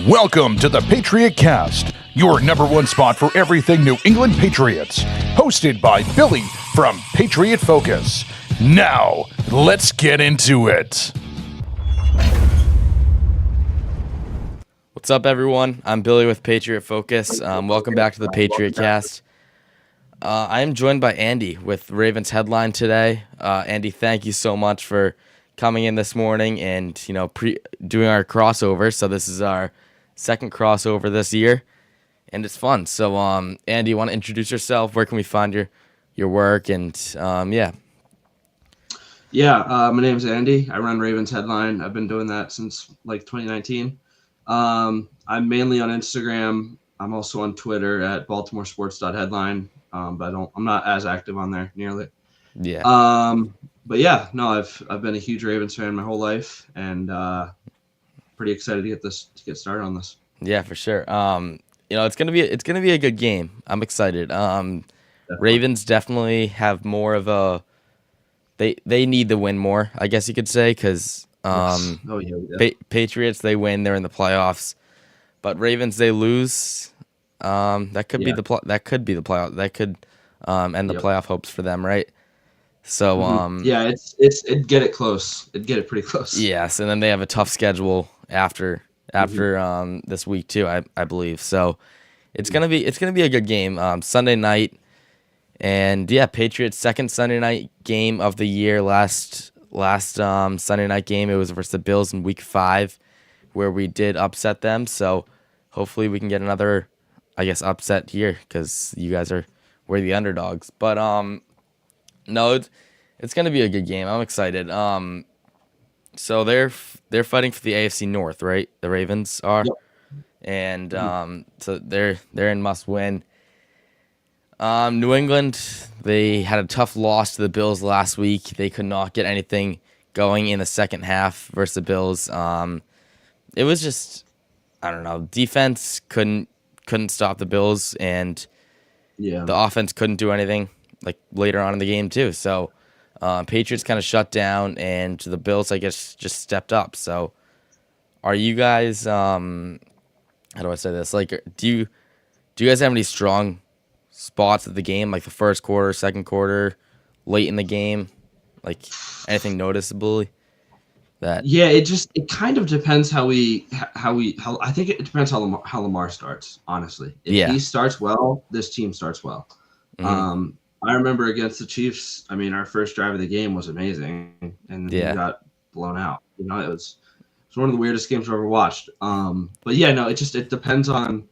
Welcome to the Patriot Cast, your number one spot for everything New England Patriots. Hosted by Billy from Patriot Focus. Now, let's get into it. What's up, everyone? I'm Billy with Patriot Focus. Welcome back to the Patriot Cast. I am joined by Andy with Ravens Headline today. Andy, thank you so much for coming in this morning and doing our crossover. So this is our second crossover this year, and it's fun. So, Andy, you want to introduce yourself? Where can we find your work? And my name is Andy. I run Ravens Headline. I've been doing that since 2019. I'm mainly on Instagram. I'm also on Twitter at baltimoresports.headline. But I'm not as active on there nearly. Yeah. I've been a huge Ravens fan my whole life, and pretty excited to get started on this. Yeah, for sure. It's gonna be a good game. I'm excited. Ravens definitely have more of a they need to win more, I guess you could say, because Patriots, they win, they're in the playoffs, but Ravens, they lose. That could be the playoff. That could end the playoff hopes for them, right? So it'd get it close. It'd get it pretty close. Yes, and then they have a tough schedule after this week too, I believe. So it's gonna be a good game. Sunday night, and Patriots' second Sunday night game of the year. Last Sunday night game, it was versus the Bills in Week 5, where we did upset them. So hopefully we can get another, I guess, upset here, because you guys we're the underdogs. But no, it's gonna be a good game. I'm excited. So they're fighting for the AFC North, right? The Ravens are, yep. And so they're in must win. New England, they had a tough loss to the Bills last week. They could not get anything going in the second half versus the Bills. It was just, I don't know, defense couldn't stop the Bills, and the offense couldn't do anything later on in the game too. So Patriots kind of shut down, and the Bills, I guess, just stepped up. So are you guys, how do I say this? Do you guys have any strong spots of the game, like the first quarter, second quarter, late in the game, anything noticeably? It kind of depends how I think it depends how Lamar starts, honestly. If he starts well, this team starts well. Mm-hmm. I remember against the Chiefs, our first drive of the game was amazing, and we got blown out. It was one of the weirdest games I've ever watched. It depends on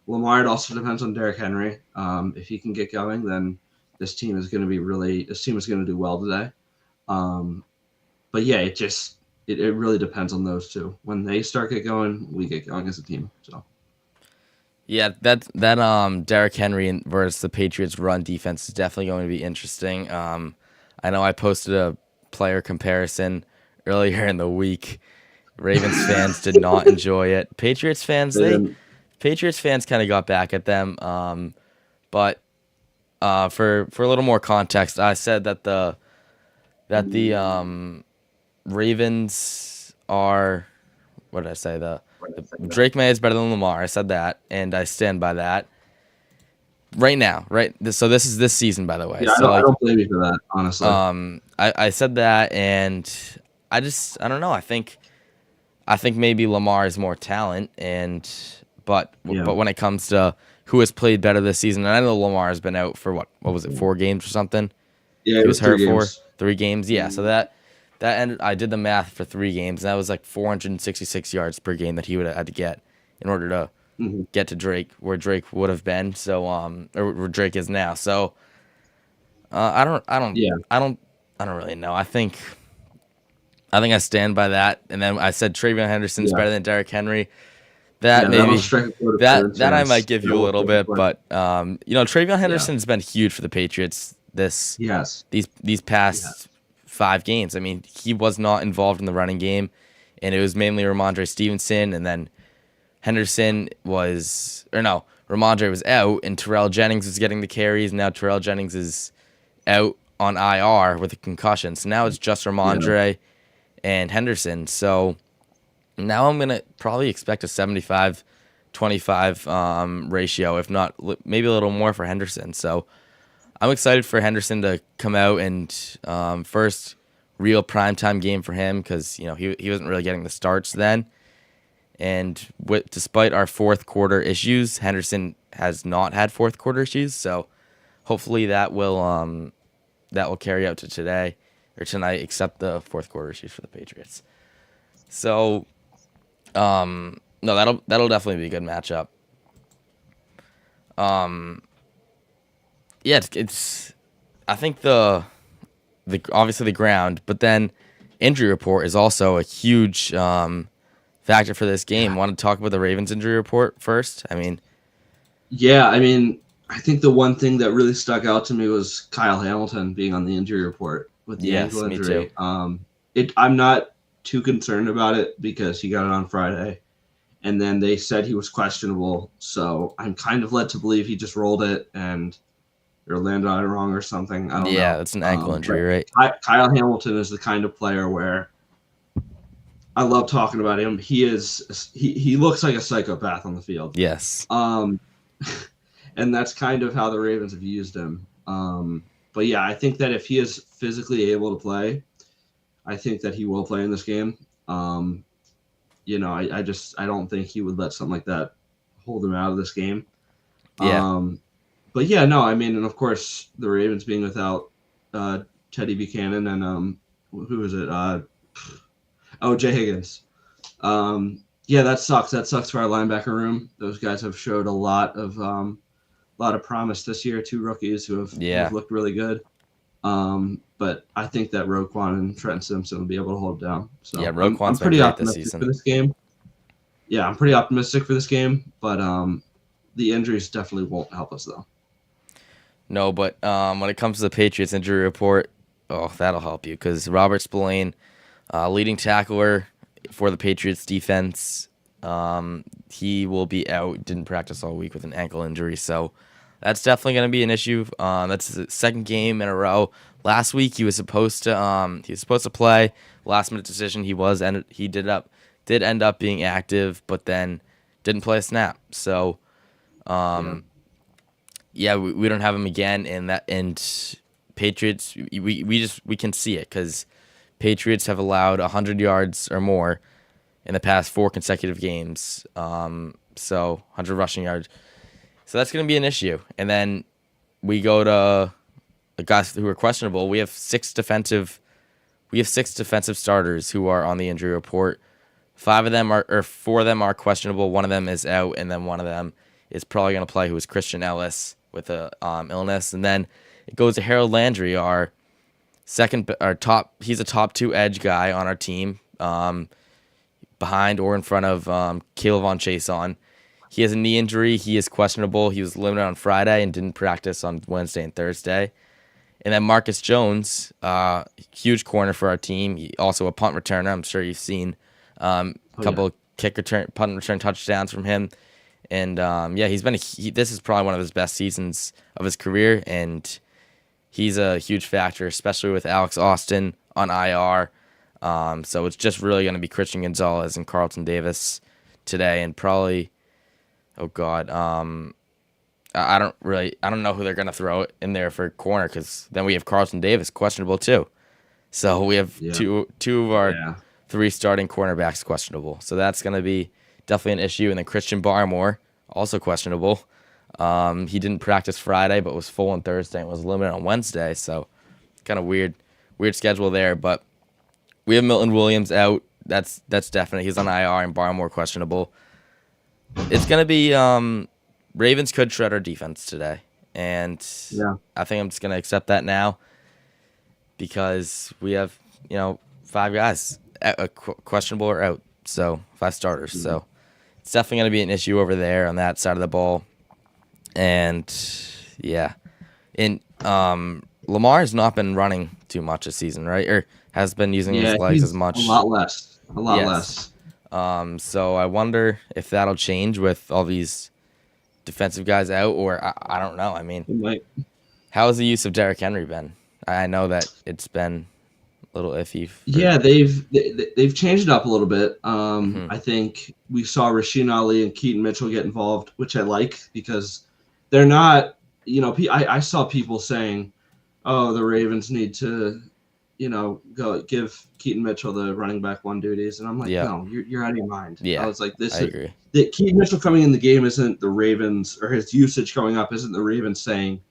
Lamar. It also depends on Derrick Henry. If he can get going, then this team is going to do well today. It really depends on those two. When they start get going, we get going as a team. So. Yeah, that Derrick Henry versus the Patriots run defense is definitely going to be interesting. I know I posted a player comparison earlier in the week. Ravens fans did not enjoy it. Patriots fans kind of got back at them. But for a little more context, I said that the Ravens are, what did I say? Drake Maye is better than Lamar. I said that, and I stand by that. Right now, right? So this is this season, by the way. Yeah, I don't blame you for that, honestly. I said that, and I don't know. I think maybe Lamar is more talent, but when it comes to who has played better this season, and I know Lamar has been out for what was it, 4 games or something? Yeah, it was hurt for 3 games. Yeah, so that ended. I did the math for 3 games, and that was 466 yards per game that he would have had to get in order to get to Drake, where Drake would have been. So or where Drake is now. So I don't really know. I think I stand by that. And then I said Travion Henderson's better than Derrick Henry. That I might give you a little bit, but Travion Henderson's been huge for the Patriots these past 5 games. I mean, he was not involved in the running game, and it was mainly Ramondre Stevenson, and then Ramondre was out, and Terrell Jennings was getting the carries. Now Terrell Jennings is out on IR with a concussion, so now it's just Ramondre and Henderson. So Now I'm going to probably expect a 75-25 ratio, if not maybe a little more for Henderson. So I'm excited for Henderson to come out and first real primetime game for him because he wasn't really getting the starts then. And despite our fourth quarter issues, Henderson has not had fourth quarter issues. So hopefully that will carry out to today or tonight, except the fourth quarter issues for the Patriots. So no, that'll definitely be a good matchup. Yeah, it's I think the obviously the ground, but then injury report is also a huge factor for this game. Want to talk about the Ravens injury report first? Yeah, I think the one thing that really stuck out to me was Kyle Hamilton being on the injury report with the ankle injury. Me too. I'm not too concerned about it because he got it on Friday, and then they said he was questionable. So I'm kind of led to believe he just rolled it and or landed on it wrong or something. I don't know. Yeah, it's an ankle injury, right? Kyle Hamilton is the kind of player where I love talking about him. He looks like a psychopath on the field. Yes. And that's kind of how the Ravens have used him. But yeah, I think that if he is physically able to play, I think that he will play in this game. I don't think he would let something like that hold him out of this game. Yeah. But yeah, no, and of course the Ravens being without Teddy Buchanan and who is it? Jay Higgins. Yeah, that sucks. That sucks for our linebacker room. Those guys have showed a lot of promise this year. Two rookies who have looked really good. But I think that Roquan and Trenton Simpson will be able to hold it down. So yeah, Roquan's I'm pretty been great optimistic this season for this game. Yeah, I'm pretty optimistic for this game, but the injuries definitely won't help us though. No, but when it comes to the Patriots injury report, that'll help you because Robert Spillane, leading tackler for the Patriots defense, he will be out. Didn't practice all week with an ankle injury, so that's definitely going to be an issue. That's the second game in a row. Last week he was supposed to play. Last minute decision. He did end up being active, but then didn't play a snap. So, yeah, we don't have him again. And Patriots, we can see it because Patriots have allowed 100 yards or more in the past 4 consecutive games. So 100 rushing yards. So that's going to be an issue. And then we go to the guys who are questionable. We have 6 defensive starters who are on the injury report. 4 of them are questionable. One of them is out, and then one of them is probably going to play, who is Christian Ellis with a illness. And then it goes to Harold Landry, he's a top 2 edge guy on our team, behind or in front of Kayvon Chason. He has a knee injury. He is questionable. He was limited on Friday and didn't practice on Wednesday and Thursday. And then Marcus Jones, huge corner for our team. He also a punt returner. I'm sure you've seen a couple punt return touchdowns from him. And this is probably one of his best seasons of his career, and he's a huge factor, especially with Alex Austin on IR. So it's just really going to be Christian Gonzalez and Carlton Davis today, and probably, I don't know who they're going to throw in there for corner, because then we have Carlton Davis questionable too. So we have two of our 3 starting cornerbacks questionable. So that's going to be definitely an issue. And then Christian Barmore, also questionable. He didn't practice Friday, but was full on Thursday and was limited on Wednesday. So kind of weird schedule there. But we have Milton Williams out. That's definite. He's on IR, and Barmore questionable. It's going to be Ravens could shred our defense today. And I think I'm just going to accept that now because we have, 5 guys questionable or out. So 5 starters. Mm-hmm. So it's definitely going to be an issue over there on that side of the ball. And Lamar has not been running too much this season, right? Or has been using his legs as much. A lot less. So I wonder if that'll change with all these defensive guys out, or I don't know. It might. How has the use of Derrick Henry been? I know that it's been little iffy. Yeah, they've changed it up a little bit. I think we saw Rasheen Ali and Keaton Mitchell get involved, which I like because they're not. I saw people saying, "Oh, the Ravens need to, go give Keaton Mitchell the running back one duties," and I'm like, Yeah. "No, you're out of your mind." Yeah, I was like, I agree. That Keaton Mitchell coming in the game isn't the Ravens, or his usage going up isn't the Ravens saying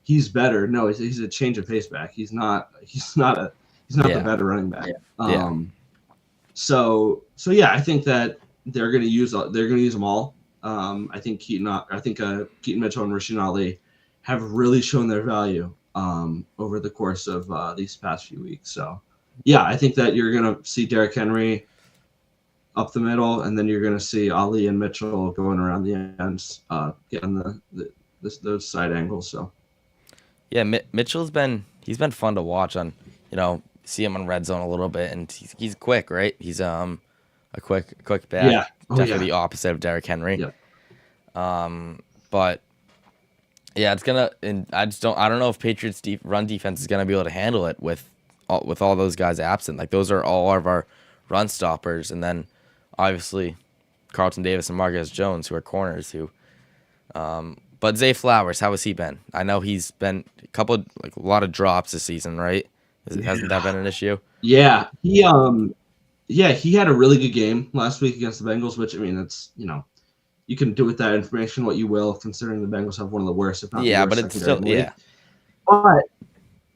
he's better. No, he's a change of pace back. He's not the better running back. So yeah, I think that they're going to use them all. I think Keaton Mitchell and Rasheen Ali have really shown their value over the course of these past few weeks. So yeah, I think that you're going to see Derrick Henry up the middle, and then you're going to see Ali and Mitchell going around the ends, getting those side angles. So yeah, Mitchell's been fun to watch on, see him on red zone a little bit, and he's quick, right? He's a quick back. Yeah. Definitely the opposite of Derrick Henry. Yeah. But yeah, it's gonna, and I don't know if Patriots run defense is gonna be able to handle it with all those guys absent. Like, those are all of our run stoppers, and then obviously Carlton Davis and Marcus Jones, who are corners. But Zay Flowers, how has he been? I know he's been a lot of drops this season, right? Hasn't that been an issue? Yeah, he had a really good game last week against the Bengals, which, I mean, that's, you can do with that information what you will, considering the Bengals have one of the worst, if not the worst. But it's still But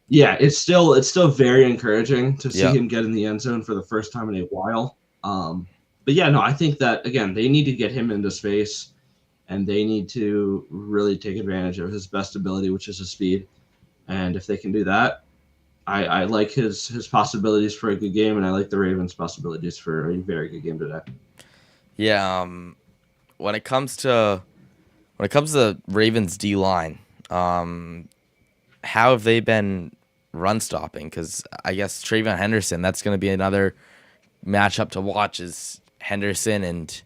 yeah, it's still very encouraging to see him get in the end zone for the first time in a while. But yeah, no, I think that, again, they need to get him into space, and they need to really take advantage of his best ability, which is his speed. And if they can do that, I like his possibilities for a good game, and I like the Ravens' possibilities for a very good game today. Yeah, when it comes to Ravens D line, how have they been run stopping? Because I guess Trayvon Henderson, that's going to be another matchup to watch, is Henderson and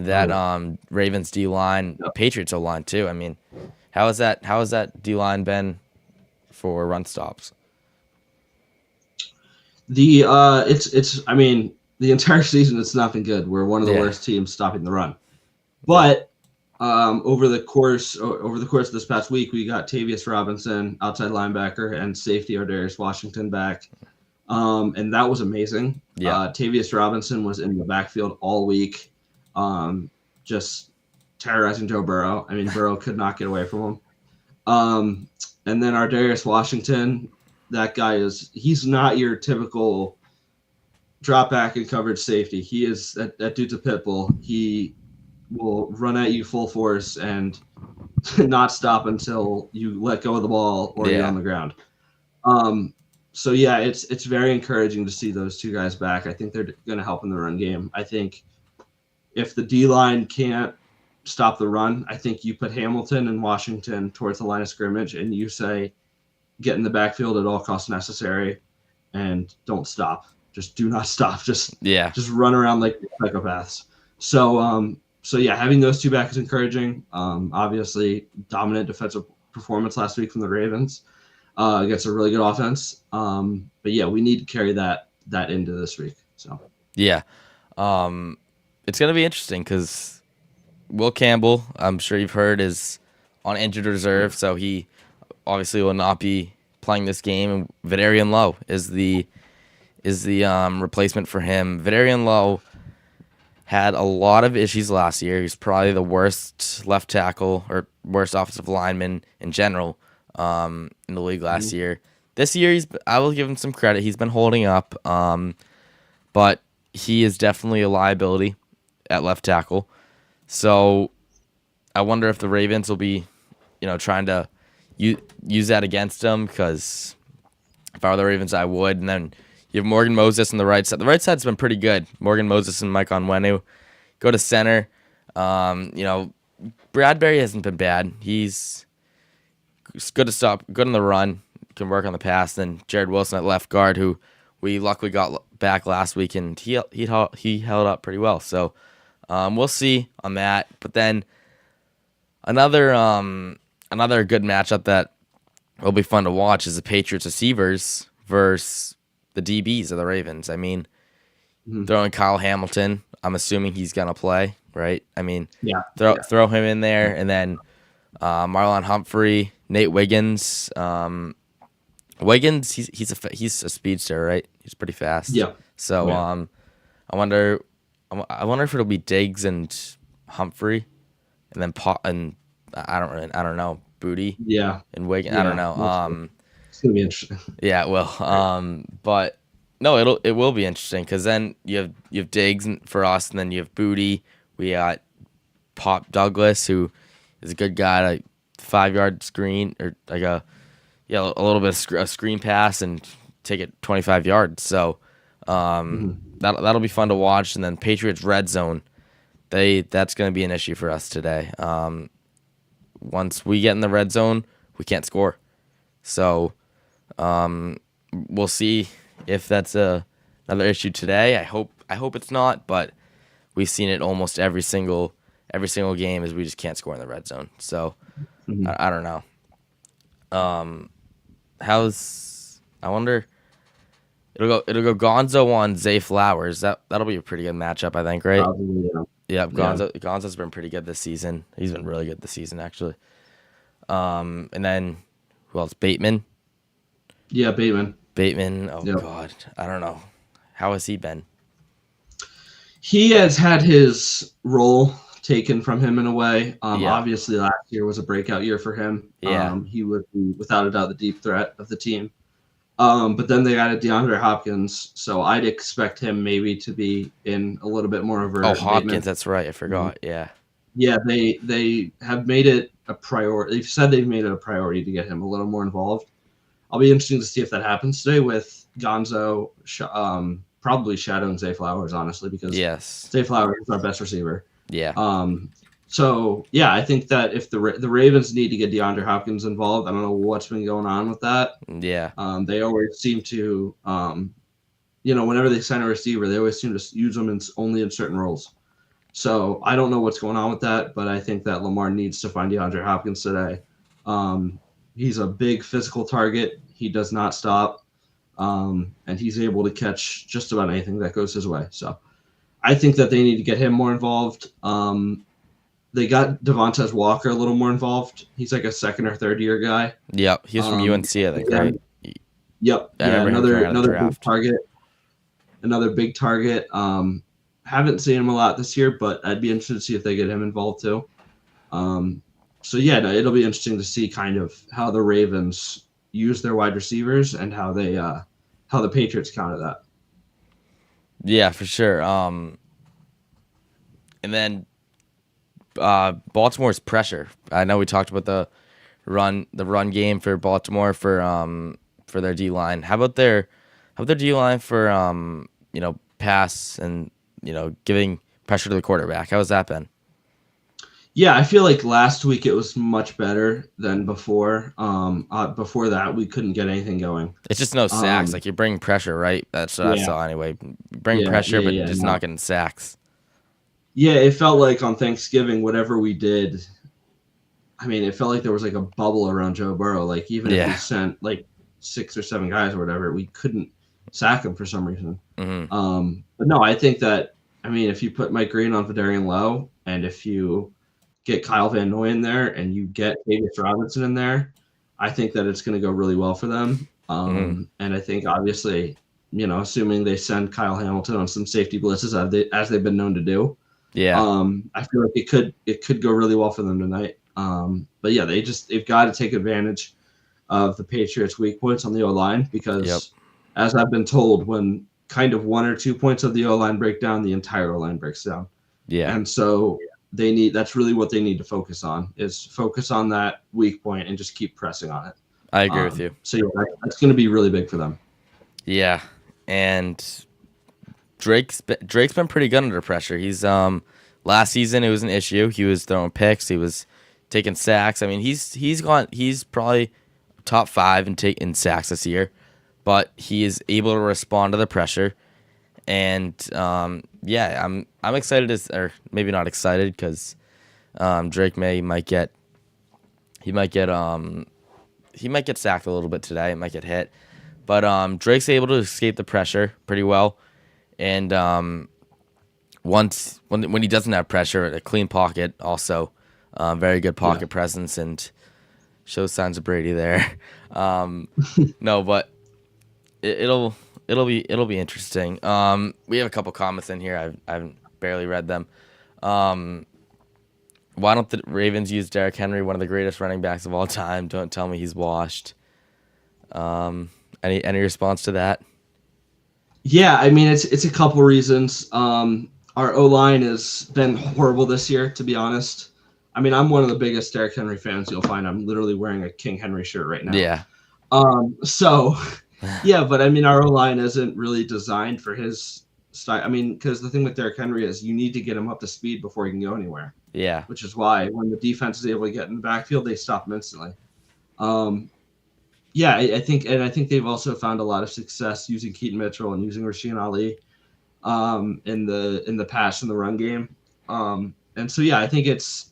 that Ravens D line, Patriots O line too. I mean, how has that D line been for run stops? I mean, the entire season it's not been good. We're one of the worst teams stopping the run. But over the course of this past week, we got Tavius Robinson, outside linebacker, and safety Darius Washington back. And that was amazing. Tavius Robinson was in the backfield all week, just terrorizing Joe Burrow. I mean, Burrow could not get away from him. And then Darius Washington, that guy he's not your typical drop back and coverage safety. He is that dude's a pit bull. He will run at you full force and not stop until you let go of the ball or you're on the ground. So yeah, it's very encouraging to see those two guys back. I think they're going to help in the run game. I think if the D-line can't stop the run, I think you put Hamilton and Washington towards the line of scrimmage and you say, get in the backfield at all costs necessary and don't stop. Just do not stop. Just run around like psychopaths. So yeah, having those two back is encouraging. Obviously, dominant defensive performance last week from the Ravens against a really good offense. But yeah, we need to carry that into this week. So yeah, it's gonna be interesting because Will Campbell, I'm sure you've heard, is on injured reserve, so he obviously will not be playing this game. And Vidarian Lowe is the replacement for him. Vidarian Lowe had a lot of issues last year. He's probably the worst left tackle or worst offensive lineman in general in the league last year. This year, I will give him some credit. He's been holding up, but he is definitely a liability at left tackle. So I wonder if the Ravens will be, trying to use that against him, because if I were the Ravens, I would. And then you have Morgan Moses on the right side. The right side's been pretty good. Morgan Moses and Mike Onwenu. Go to center. Bradbury hasn't been bad. He's good to stop, good on the run, can work on the pass. Then Jared Wilson at left guard, who we luckily got back last week, and he held up pretty well. So we'll see on that. But then another good matchup that will be fun to watch is the Patriots receivers versus the DBs of the Ravens. I mean, throwing Kyle Hamilton, I'm assuming he's gonna play, right? I mean, throw him in there, and then Marlon Humphrey, Nate Wiggins. Wiggins, he's a speedster, right? He's pretty fast. Yeah. So I wonder if it'll be Diggs and Humphrey, and then I don't know, Booty. Yeah. And Wiggins. Yeah. I don't know. It's gonna be interesting. Yeah, it will. But no, it will be interesting because then you have Diggs for us, and then you have Booty. We got Pop Douglas, who is a good guy, like 5-yard screen or like a little bit of a screen pass and take it 25 yards. So that'll be fun to watch. And then Patriots red zone, that's going to be an issue for us today. Once we get in the red zone, we can't score. So we'll see if that's another issue today. I hope it's not, but we've seen it almost every single game is we just can't score in the red zone. So I don't know. I wonder. It'll go Gonzo on Zay Flowers. That'll be a pretty good matchup, I think, right? Probably, Yeah, Gonzo's been pretty good this season. He's been really good this season, actually. And then who else? Bateman. Yeah, Bateman. Oh God, I don't know. How has he been? He has had his role taken from him in a way. Obviously, last year was a breakout year for him. Yeah. He would be, without a doubt, the deep threat of the team. But then they added DeAndre Hopkins, so I'd expect him maybe to be in a little bit more of a. Hopkins, that's right. I forgot. Yeah. Yeah, they have made it a priority. They've said they've made it a priority to get him a little more involved. I'll be interested to see if that happens today with Gonzo probably shadowing Zay Flowers, honestly, because Zay Flowers is our best receiver. Yeah. So yeah, I think that if the Ravens need to get DeAndre Hopkins involved, I don't know what's been going on with that. Yeah. They always seem to, whenever they sign a receiver, they always seem to use them only in certain roles. So I don't know what's going on with that, but I think that Lamar needs to find DeAndre Hopkins today. He's a big physical target. He does not stop, and he's able to catch just about anything that goes his way. So I think that they need to get him more involved. They got Devontae Walker a little more involved. He's like a second or third year guy. Yep, he's from UNC, I think, right? Yep. Another big target. Another big target. Haven't seen him a lot this year, but I'd be interested to see if they get him involved too. It'll be interesting to see kind of how the Ravens use their wide receivers and how the Patriots counter that. Yeah, for sure. And then Baltimore's pressure. I know we talked about the run game for Baltimore for their D line. How about their D line for pass and giving pressure to the quarterback? How has that been? Yeah, I feel like last week it was much better than before. Before that, we couldn't get anything going. It's just no sacks. Like you're bringing pressure, right? That's what I saw anyway. Bring pressure, but just not getting sacks. Yeah, it felt like on Thanksgiving, whatever we did, I mean, it felt like there was like a bubble around Joe Burrow. Like even if we sent like 6 or 7 guys or whatever, we couldn't sack him for some reason. Mm-hmm. But no, I think that, I mean, if you put Mike Green on Vidarian Lowe, and if you get Kyle Van Noy in there and you get Davis Robinson in there, I think that it's going to go really well for them. And I think obviously, assuming they send Kyle Hamilton on some safety blitzes as they've been known to do. Yeah. I feel like it could go really well for them tonight. But yeah, they've got to take advantage of the Patriots' weak points on the O-line because as I've been told, when kind of 1 or 2 points of the O-line break down, the entire O-line breaks down. Yeah. And so that's really what they need to focus on that weak point and just keep pressing on it. I agree with you. So yeah, that's going to be really big for them. Yeah. And Drake's been pretty good under pressure. He's last season it was an issue. He was throwing picks. He was taking sacks. I mean, he's probably top 5 in sacks this year, but he is able to respond to the pressure. And I'm excited or maybe not excited because Drake might get sacked a little bit today. It might get hit, But Drake's able to escape the pressure pretty well, and when he doesn't have pressure, a clean pocket also, very good pocket presence, and shows signs of Brady there. No, but it'll be interesting. We have a couple comments in here. I've barely read them. Why don't the Ravens use Derrick Henry, one of the greatest running backs of all time? Don't tell me he's washed. Any response to that? Yeah, I mean it's a couple reasons. Our O-line has been horrible this year, to be honest. I mean, I'm one of the biggest Derrick Henry fans you'll find. I'm literally wearing a King Henry shirt right now. Yeah. So, yeah, but I mean, our O-line isn't really designed for his style. I mean, because the thing with Derrick Henry is you need to get him up to speed before he can go anywhere. Yeah. Which is why when the defense is able to get in the backfield, they stop him instantly. Yeah, I think they've also found a lot of success using Keaton Mitchell and using Rasheed Ali in the pass and the run game. And so, yeah, I think it's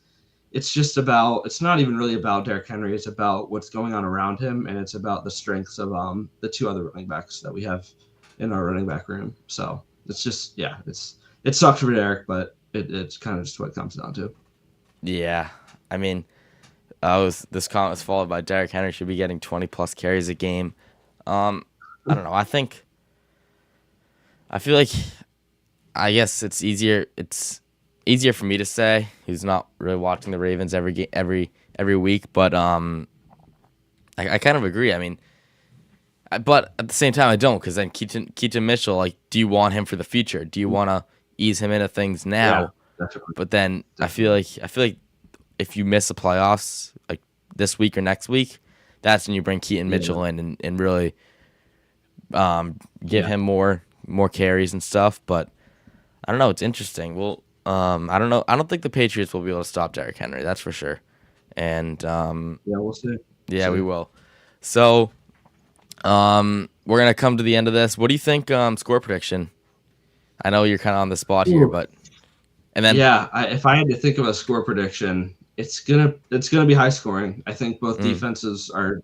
not even really about Derrick Henry. It's about what's going on around him, and it's about the strengths of the two other running backs that we have in our running back room. So it's just, yeah, it sucks for Derrick, but it's kind of just what it comes down to. Yeah, I mean, this comment was followed by Derrick Henry should be getting 20+ carries a game. I don't know. I feel like, I guess it's easier for me to say, who's not really watching the Ravens every week, but I kind of agree. I mean, but at the same time, I don't, because then Keaton Mitchell, like, do you want him for the future? Do you want to ease him into things now? Yeah, definitely. But then definitely. I feel like if you miss the playoffs, like this week or next week, that's when you bring Keaton Mitchell in and really give him more carries and stuff. But I don't know. It's interesting. Well, I don't know. I don't think the Patriots will be able to stop Derrick Henry. That's for sure. And we'll see. Yeah, we will. So we're gonna come to the end of this. What do you think? Score prediction. I know you're kind of on the spot here, but if I had to think of a score prediction, it's gonna be high scoring. I think both defenses are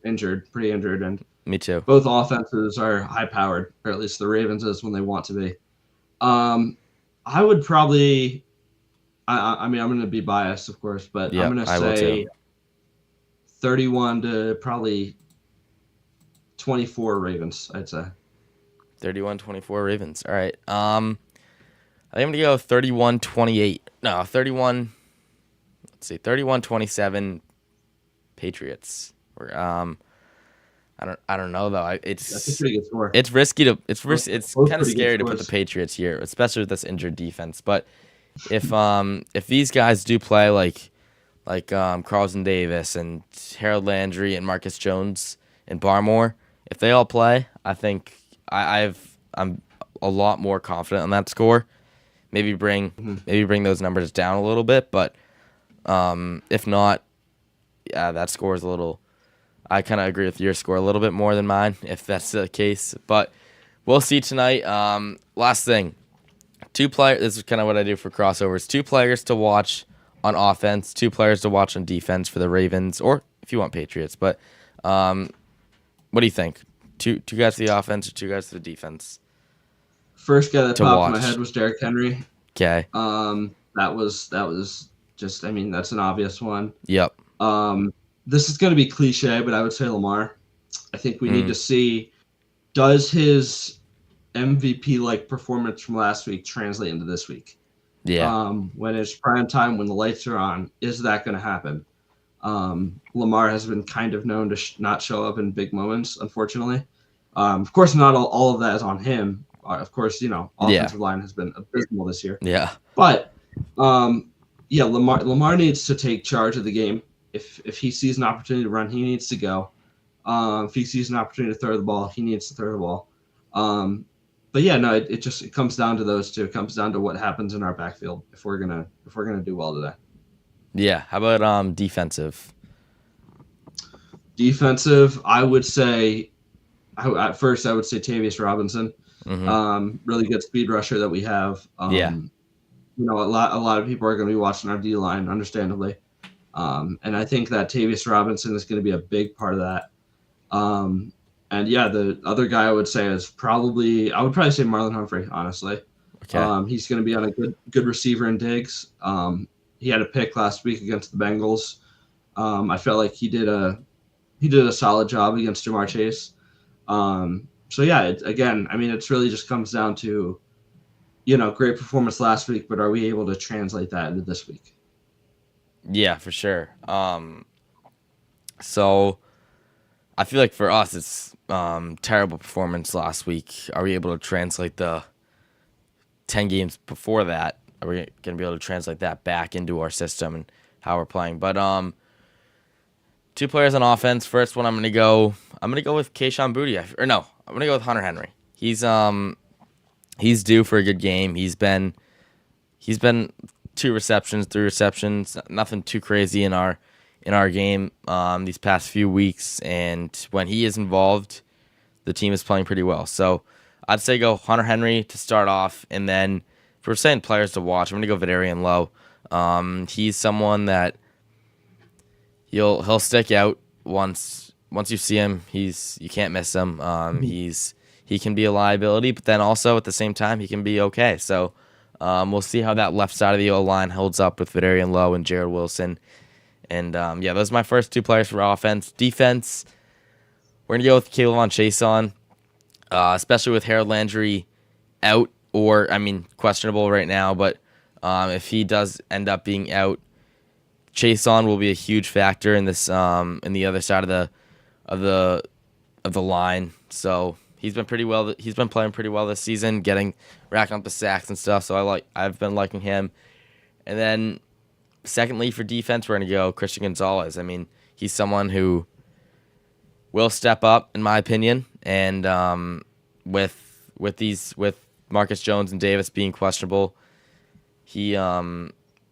pretty injured, and me too. Both offenses are high powered, or at least the Ravens is when they want to be. I would probably. I mean, I'm going to be biased, of course, but I'm going to say 31 to probably 24 Ravens, I'd say. 31-24 Ravens. All right. I think I'm going to go 31-28. No, 31. Let's see, 31-27 Patriots. I don't know though. That's a pretty good score. It's risky to. It's kind of scary to put the Patriots here, especially with this injured defense. But if these guys do play like Carlton Davis and Harold Landry and Marcus Jones and Barmore, if they all play, I think I'm a lot more confident on that score. Maybe bring those numbers down a little bit, but if not, yeah, that score is a little. I kind of agree with your score a little bit more than mine, if that's the case. But we'll see tonight. Last thing. 2 players. This is kind of what I do for crossovers. 2 players to watch on offense, 2 players to watch on defense for the Ravens, or if you want Patriots. But what do you think? 2 guys to the offense or 2 guys to the defense? First guy that popped in my head was Derrick Henry. Okay. That was just. I mean, that's an obvious one. Yep. This is going to be cliche, but I would say Lamar. I think we need to see, does his MVP-like performance from last week translate into this week? Yeah. When it's prime time, when the lights are on, is that going to happen? Lamar has been kind of known to not show up in big moments, unfortunately. Of course, not all of that is on him. Of course, offensive line has been abysmal this year. Yeah. But, Lamar needs to take charge of the game. If he sees an opportunity to run, he needs to go. If he sees an opportunity to throw the ball, he needs to throw the ball. But yeah, no, it comes down to those 2. It comes down to what happens in our backfield if we're gonna do well today. Yeah. How about defensive? Defensive, I would say. At first, I would say Tavius Robinson. Really good speed rusher that we have. A lot of people are going to be watching our D line, understandably. And I think that Tavius Robinson is going to be a big part of that. And And yeah, the other guy I would say is I would probably say Marlon Humphrey, honestly. Okay. He's going to be on a good receiver in Diggs. He had a pick last week against the Bengals. I felt like he did a solid job against Jamar Chase. So yeah, again, I mean, it's really just comes down to, great performance last week, but are we able to translate that into this week? Yeah, for sure. So I feel like for us, it's terrible performance last week. Are we able to translate the 10 games before that? Are we going to be able to translate that back into our system and how we're playing? But two players on offense. First one, I'm gonna go with Kayshon Boutte. I'm gonna go with Hunter Henry. He's due for a good game. He's been 2 receptions, 3 receptions, nothing too crazy in our game these past few weeks. And when he is involved, the team is playing pretty well. So I'd say go Hunter Henry to start off, and then if we're saying players to watch, I'm gonna go Vidarian Lowe. He's someone that he'll stick out once you see him. You can't miss him. He can be a liability, but then also at the same time he can be okay. So we'll see how that left side of the O-line holds up with Vidarian Lowe and Jared Wilson. And those are my first 2 players for offense. Defense, we're gonna go with Kayvon Chason, especially with Harold Landry out, or questionable right now. But if he does end up being out, Chason will be a huge factor in this in the other side of the line. So he's been pretty well. He's been playing pretty well this season, racking up the sacks and stuff. So I've been liking him. And then secondly, for defense, we're gonna go Christian Gonzalez. He's someone who will step up, in my opinion. And with Marcus Jones and Davis being questionable, he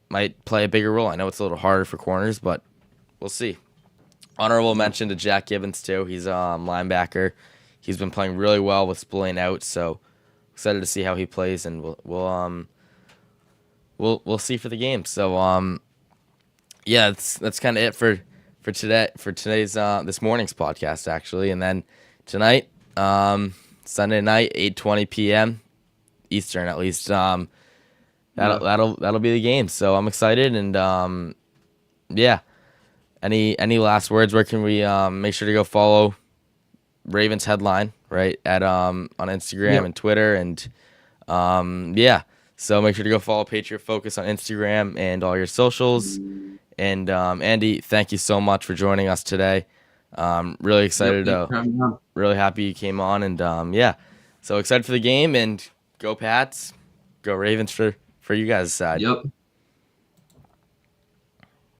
might play a bigger role. I know it's a little harder for corners, but we'll see. Honorable mention to Jack Gibbons too. He's a linebacker. He's been playing really well with Spillane out, so excited to see how he plays, and we'll see for the game. So that's kind of it for today's this morning's podcast actually, and then tonight, Sunday night, 8:20 p.m. Eastern at least. That'll be the game. So I'm excited, and Any last words? Where can we make sure to go follow Ravens Headline, right, at on Instagram and Twitter, and so make sure to go follow Patriot Focus on Instagram and all your socials. And Andy, thank you so much for joining us today. Really excited really happy you came on, and so excited for the game, and go Pats, go Ravens for you guys' side. Yep.